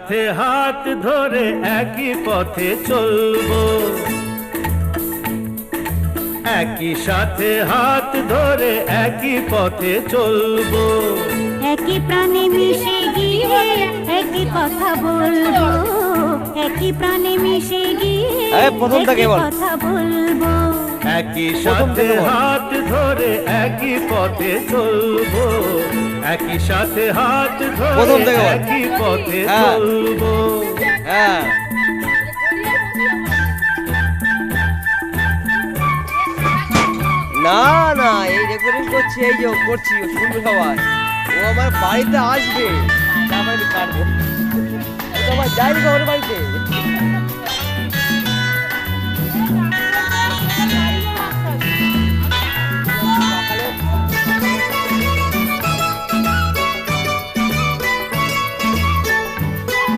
হাতে হাত ধরে একই পথে চলবো, একই সাথে হাত ধরে একই পথে চলবো, একই প্রাণে মিশে গিয়ে একই কথা বলবো, একই প্রাণে মিশে গিয়ে একই কথা বলবো, একই সাথে হাত ধরে একই পথে চলবো, একই সাথে হাত ধরে একই পথে চলবো। না না, এই রেকর্ডিং করছি, এই যে করছি, শুনবে সবাই। ও আমার বাড়িতে আসবে, তারপরে আমি কাটবো। ও তো আমার যাইনি ওর বাড়িতে।